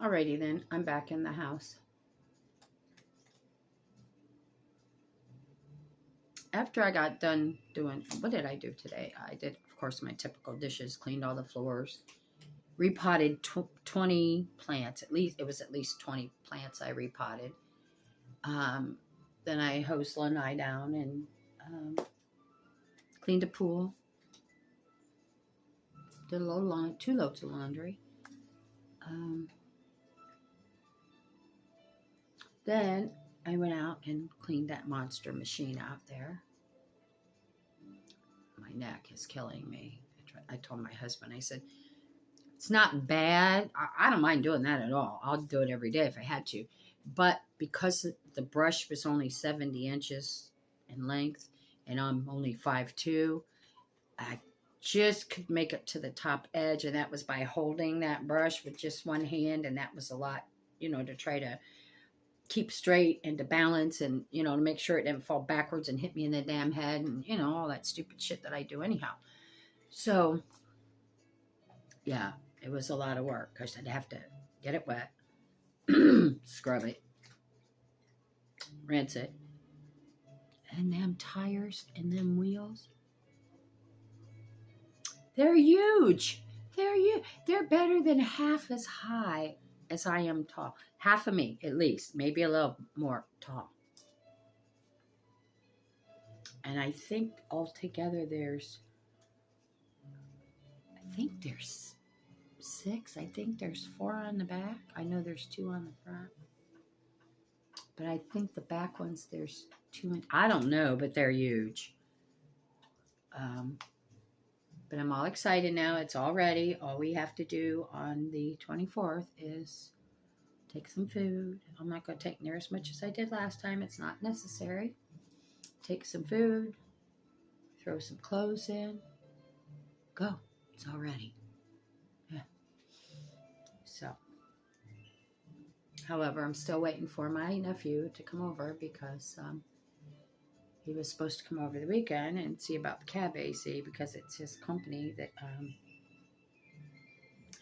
Alrighty then, I'm back in the house. After I got done doing, what did I do today? I did, of course, my typical dishes, cleaned all the floors, repotted 20 plants. It was at least 20 plants I repotted. Then I hosed Lanai down and cleaned a pool. Did a 2 loads of laundry. Then I went out and cleaned that monster machine out there. My neck is killing me. I told my husband, I said, it's not bad. I don't mind doing that at all. I'll do it every day if I had to. But because the brush was only 70 inches in length and I'm only 5'2", I just could make it to the top edge. And that was by holding that brush with just one hand. And that was a lot, to try to keep straight and to balance and, to make sure it didn't fall backwards and hit me in the damn head and, all that stupid shit that I do anyhow. So, yeah, it was a lot of work because I'd have to get it wet, scrub it, rinse it, and them tires and them wheels, they're huge. They're better than half as high as I am tall. Half of me, at least. Maybe a little more tall. And I think altogether there's 6. I think there's 4 on the back. I know there's 2 on the front. But I think the back ones, there's 2. I don't know, but they're huge. But I'm all excited now. It's all ready. All we have to do on the 24th is take some food. I'm not going to take near as much as I did last time. It's not necessary. Take some food. Throw some clothes in. Go. It's all ready. Yeah. So, however, I'm still waiting for my nephew to come over because he was supposed to come over the weekend and see about the cab AC because it's his company that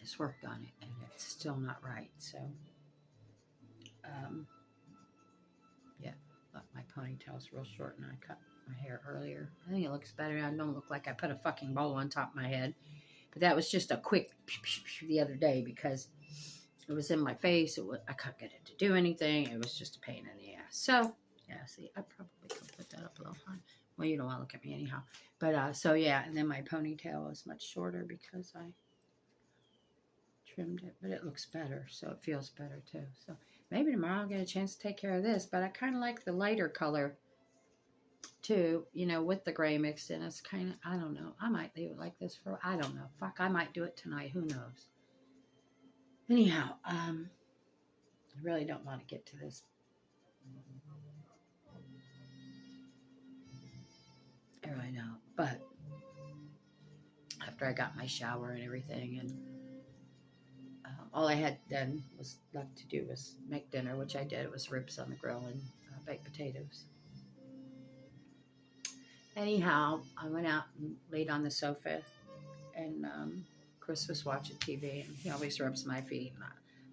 has worked on it and it's still not right. So, yeah, look, my ponytail's real short and I cut my hair earlier. I think it looks better. I don't look like I put a fucking bowl on top of my head. But that was just a quick the other day because it was in my face. I couldn't get it to do anything. It was just a pain in the ass. So, yeah, see, I probably could put that up a little high. Well, you don't want to look at me anyhow. But, so, yeah, and then my ponytail is much shorter because I trimmed it. But it looks better, so it feels better, too. So, maybe tomorrow I'll get a chance to take care of this. But I kind of like the lighter color, too, with the gray mixed in. It's kind of, I don't know. I might leave it like this I don't know. Fuck, I might do it tonight. Who knows? Anyhow, I really don't want to get to this. I really don't. But after I got my shower and everything, and all I had then was left to do was make dinner, which I did. It was ribs on the grill and baked potatoes. Anyhow, I went out and laid on the sofa, and Chris was watching TV, and he always rubs my feet. And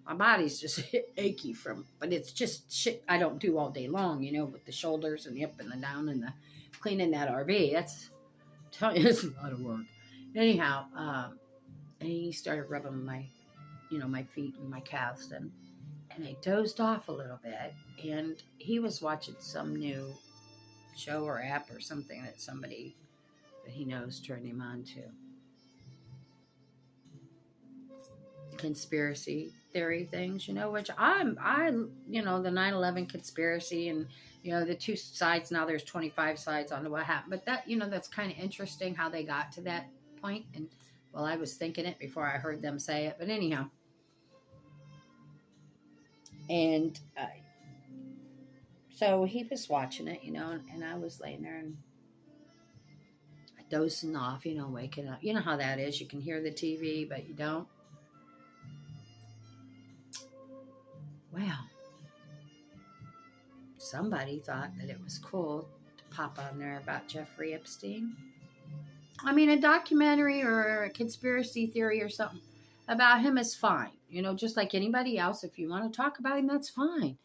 my body's just achy but it's just shit I don't do all day long, with the shoulders and the up and the down and the cleaning that RV. That's, I'm telling you, it's a lot of work. Anyhow, and he started rubbing my, my feet and my calves, and I dozed off a little bit, and he was watching some new show or app or something that somebody that he knows turned him on to. Conspiracy theory things, which the 9/11 conspiracy and, the 2 sides, now there's 25 sides on what happened. But that, that's kind of interesting how they got to that point. And, well, I was thinking it before I heard them say it. But anyhow. And so he was watching it, and I was laying there and dozing off, waking up. You know how that is. You can hear the TV, but you don't. Well, somebody thought that it was cool to pop on there about Jeffrey Epstein. I mean, a documentary or a conspiracy theory or something about him is fine. You know, just like anybody else. If you want to talk about him, that's fine.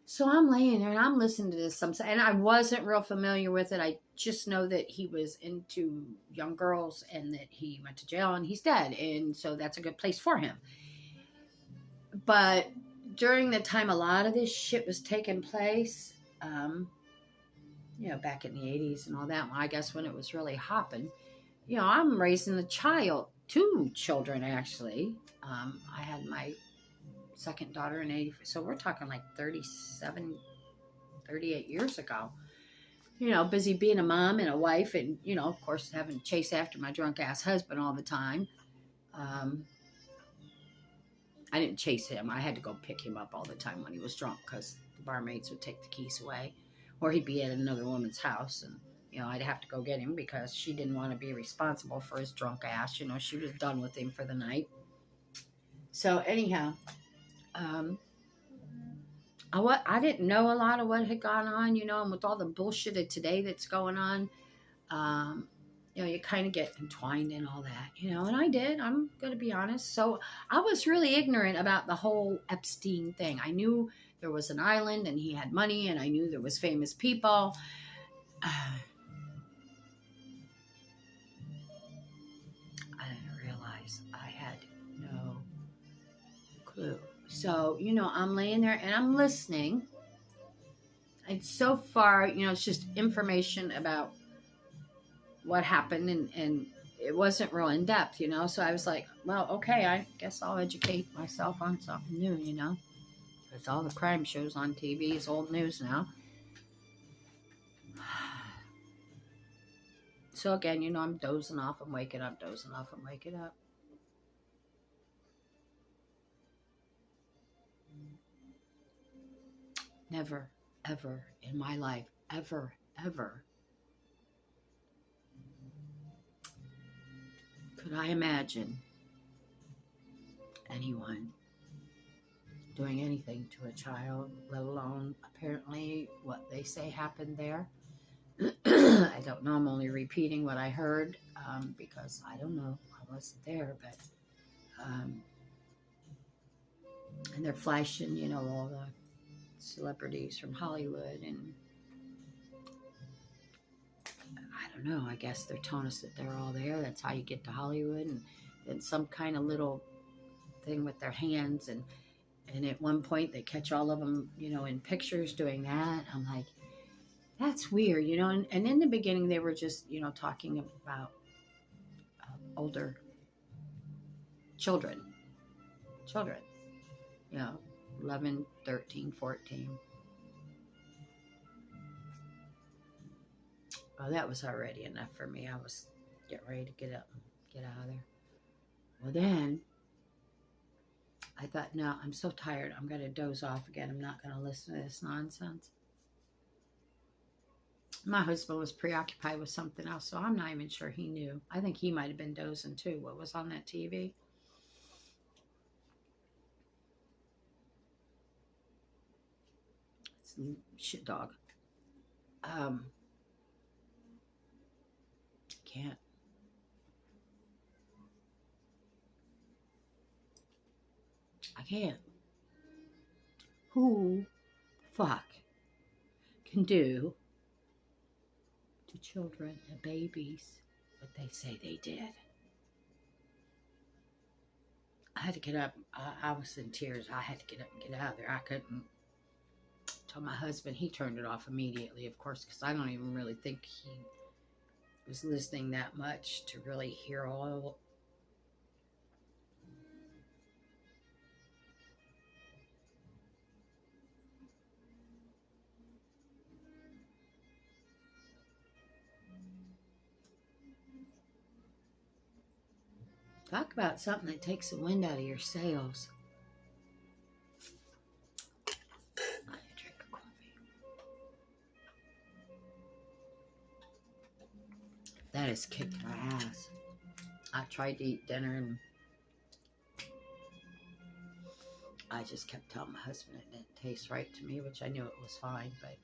So I'm laying there and I'm listening to this. And I wasn't real familiar with it. I just know that he was into young girls and that he went to jail and he's dead. And so that's a good place for him. But during the time a lot of this shit was taking place, you know, back in the 80s and all that, I guess when it was really hopping, you know, I'm raising a child, 2 children actually. I had my second daughter in 80, so we're talking like 37, 38 years ago. You know, busy being a mom and a wife and, you know, of course, having to chase after my drunk ass husband all the time. I didn't chase him. I had to go pick him up all the time when he was drunk because the barmaids would take the keys away or he'd be at another woman's house and, you know, I'd have to go get him because she didn't want to be responsible for his drunk ass. You know, she was done with him for the night. So anyhow, I didn't know a lot of what had gone on, you know, and with all the bullshit of today that's going on, you know, you kind of get entwined in all that, you know, and I did. I'm going to be honest. So I was really ignorant about the whole Epstein thing. I knew there was an island and he had money and I knew there was famous people. I didn't realize I had no clue. So, you know, I'm laying there and I'm listening. And so far, you know, it's just information about what happened and it wasn't real in depth, you know. So I was like, well, okay, I guess I'll educate myself on something new, you know. Because all the crime shows on TV is old news now. So again, you know, I'm dozing off, I'm waking up, dozing off, I'm waking up. Never, ever in my life, ever could I imagine anyone doing anything to a child, let alone apparently what they say happened there. I don't know. I'm only repeating what I heard because I don't know. I wasn't there, but and they're flashing, you know, all the celebrities from Hollywood, and I don't know. I guess they're telling us that they're all there. That's how you get to Hollywood, and then some kind of little thing with their hands, and at one point they catch all of them, you know, in pictures doing that. I'm like, that's weird, you know. And in the beginning, they were just, you know, talking about older children, you know, 11, 13, 14. Well, that was already enough for me. I was getting ready to get up and get out of there. Well, then I thought, no, I'm so tired. I'm going to doze off again. I'm not going to listen to this nonsense. My husband was preoccupied with something else, so I'm not even sure he knew. I think he might have been dozing too. What was on that TV? It's shit dog. Can't. I can't. Who the fuck can do to children and babies what they say they did? I had to get up. I was in tears. I had to get up and get out of there. I couldn't. Tell my husband, he turned it off immediately, of course, because I don't even really think he was listening that much to really hear all. Talk about something that takes the wind out of your sails. I need a drink of coffee. That has kicked my ass. I tried to eat dinner and I just kept telling my husband it didn't taste right to me, which I knew it was fine, but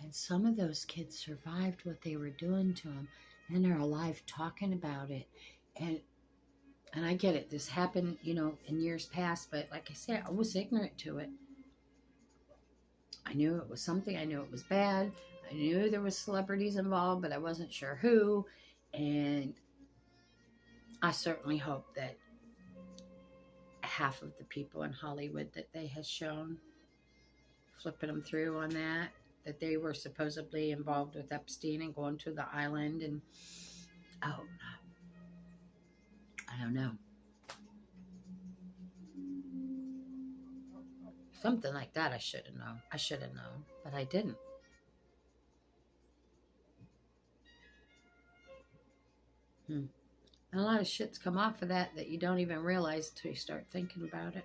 and some of those kids survived what they were doing to them, and they're alive talking about it. And I get it. This happened, in years past, but like I said, I was ignorant to it. I knew it was something. I knew it was bad. I knew there was celebrities involved, but I wasn't sure who. And I certainly hope that half of the people in Hollywood that they had shown, flipping them through on that they were supposedly involved with Epstein and going to the island, and I hope not. I don't know. Something like that I should have known. I should have known, but I didn't. And a lot of shit's come off of that you don't even realize until you start thinking about it.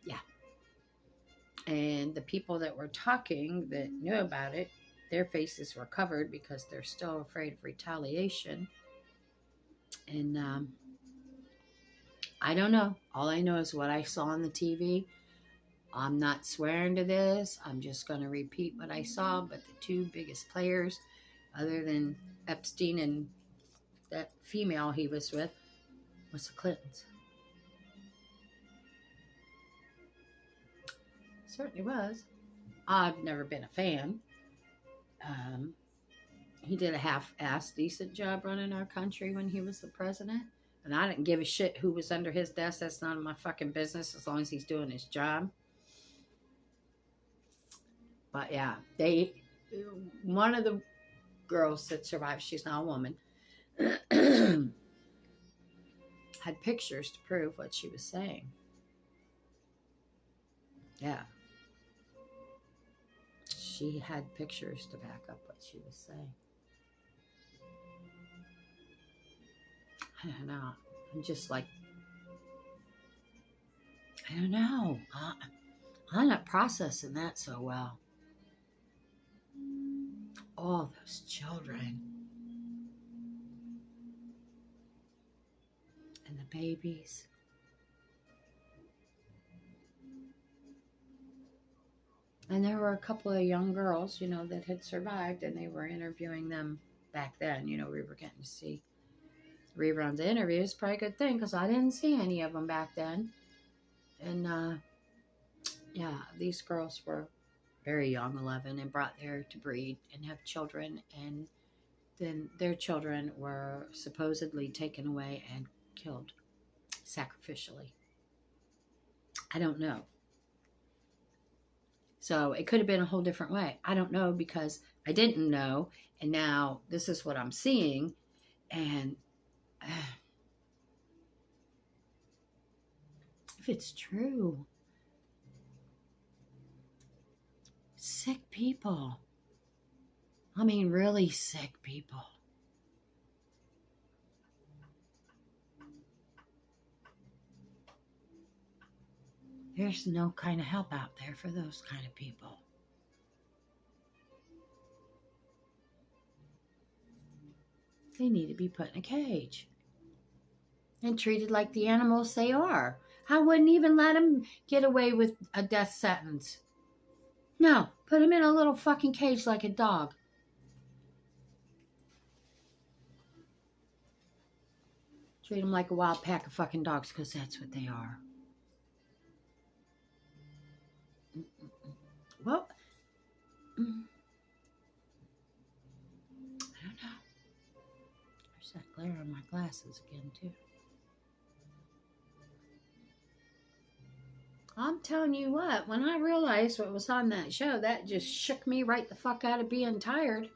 Yeah. And the people that were talking that knew about it, their faces were covered because they're still afraid of retaliation. And I don't know. All I know is what I saw on the TV. I'm not swearing to this. I'm just going to repeat what I saw. But the two biggest players, other than Epstein and that female he was with, was the Clintons. Certainly was. I've never been a fan. He did a half-assed decent job running our country when he was the president. And I didn't give a shit who was under his desk. That's none of my fucking business as long as he's doing his job. But yeah, one of the girls that survived, she's now a woman, had pictures to prove what she was saying. Yeah. She had pictures to back up what she was saying. I don't know. I'm just like, I don't know. I'm not processing that so well. All those children. And the babies. And there were a couple of young girls, that had survived, and they were interviewing them back then. We were getting to see reruns of interviews. Probably a good thing, because I didn't see any of them back then. And, yeah, these girls were very young, 11, and brought there to breed and have children. And then their children were supposedly taken away and killed sacrificially. I don't know. So it could have been a whole different way. I don't know, because I didn't know. And now this is what I'm seeing. And if it's true, sick people. I mean, really sick people. There's no kind of help out there for those kind of people. They need to be put in a cage and treated like the animals they are. I wouldn't even let them get away with a death sentence. No, put them in a little fucking cage like a dog. Treat them like a wild pack of fucking dogs, because that's what they are. Well, I don't know. There's that glare on my glasses again, too. I'm telling you what, when I realized what was on that show, that just shook me right the fuck out of being tired.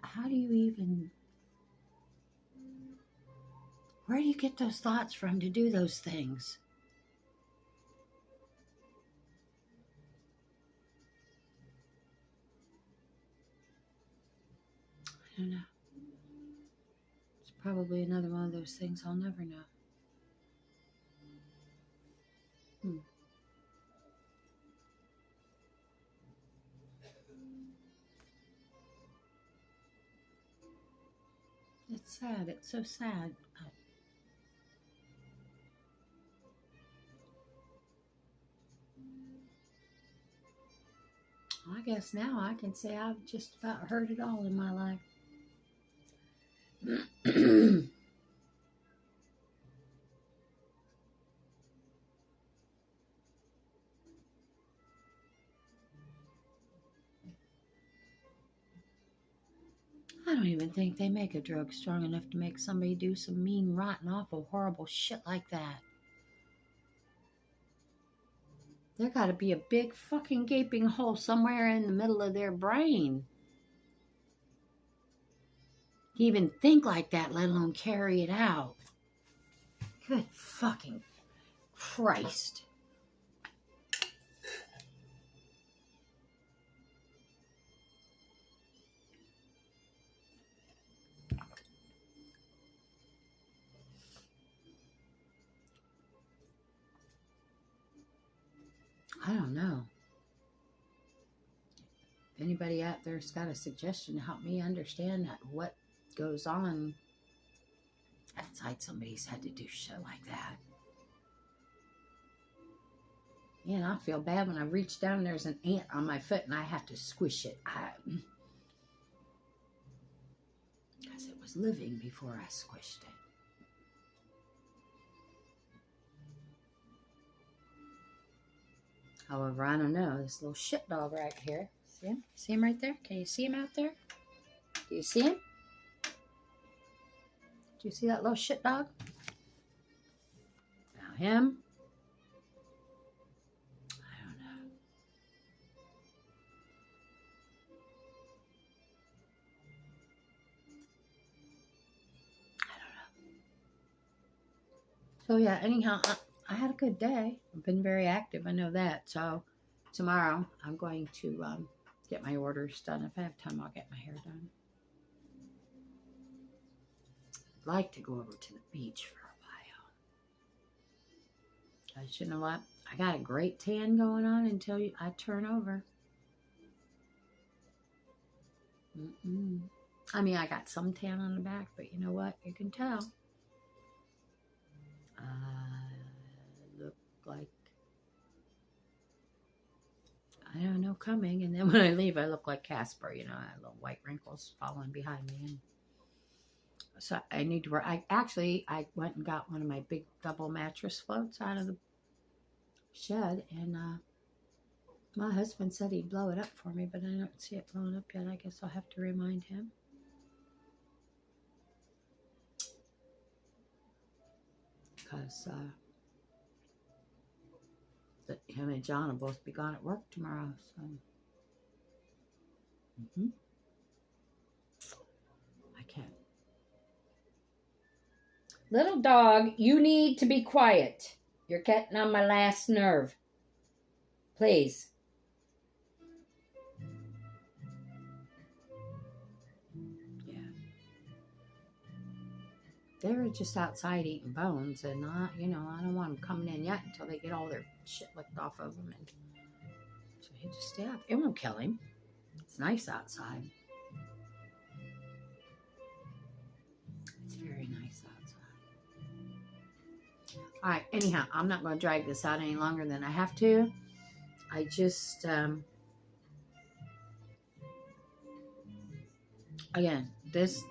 How do you even... Where do you get those thoughts from to do those things? I don't know. It's probably another one of those things I'll never know. It's sad. It's so sad. I guess now I can say I've just about heard it all in my life. I don't even think they make a drug strong enough to make somebody do some mean, rotten, awful, horrible shit like that. There got to be a big fucking gaping hole somewhere in the middle of their brain to even think like that, let alone carry it out. Good fucking Christ. I don't know. If anybody out there's got a suggestion to help me understand what goes on outside somebody's head to do shit like that. Man, I feel bad when I reach down and there's an ant on my foot and I have to squish it. Because it was living before I squished it. However, I don't know. This little shit dog right here. See him? See him right there? Can you see him out there? Do you see him? Do you see that little shit dog? Now him. I don't know. So yeah, anyhow, I had a good day. I've been very active. I know that. So tomorrow I'm going to get my orders done. If I have time, I'll get my hair done. I'd like to go over to the beach for a while. Because you know what? I got a great tan going on until I turn over. I mean, I got some tan on the back, but you know what? You can tell. Look like, I don't know, coming. And then when I leave, I look like Casper. You know, I have little white wrinkles following behind me. And so I need to work. I went and got one of my big double mattress floats out of the shed. And my husband said he'd blow it up for me, but I don't see it blown up yet. I guess I'll have to remind him. Because him and John will both be gone at work tomorrow. So, I can't. Little dog, you need to be quiet. You're getting on my last nerve. Please. They're just outside eating bones, and I don't want them coming in yet until they get all their shit licked off of them. And so he just stay out. It won't kill him. It's nice outside. It's very nice outside. All right. Anyhow, I'm not going to drag this out any longer than I have to. I just again, this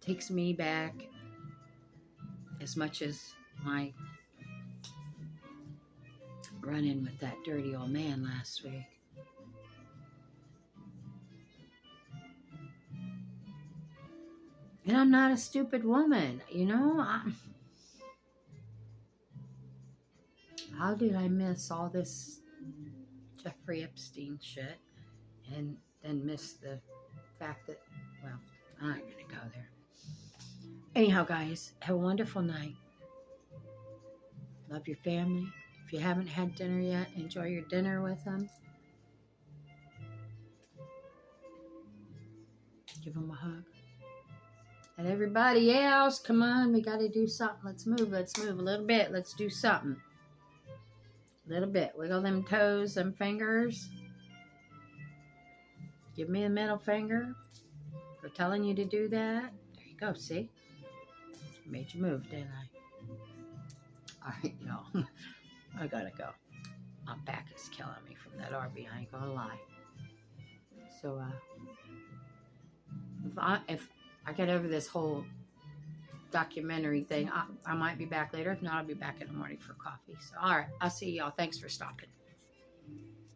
takes me back as much as my run-in with that dirty old man last week. And I'm not a stupid woman, you know? How did I miss all this Jeffrey Epstein shit and then miss the fact that, well, I'm not going to go there. Anyhow, guys, have a wonderful night. Love your family. If you haven't had dinner yet, enjoy your dinner with them. Give them a hug. And everybody else, come on, we got to do something. Let's move a little bit. Let's do something. A little bit. Wiggle them toes, them fingers. Give me a middle finger for telling you to do that. There you go. See? Made you move, didn't I? All right, y'all. I gotta go. My back is killing me from that RV. I ain't gonna lie. So, if I get over this whole documentary thing, I might be back later. If not, I'll be back in the morning for coffee. So, all right. I'll see y'all. Thanks for stopping.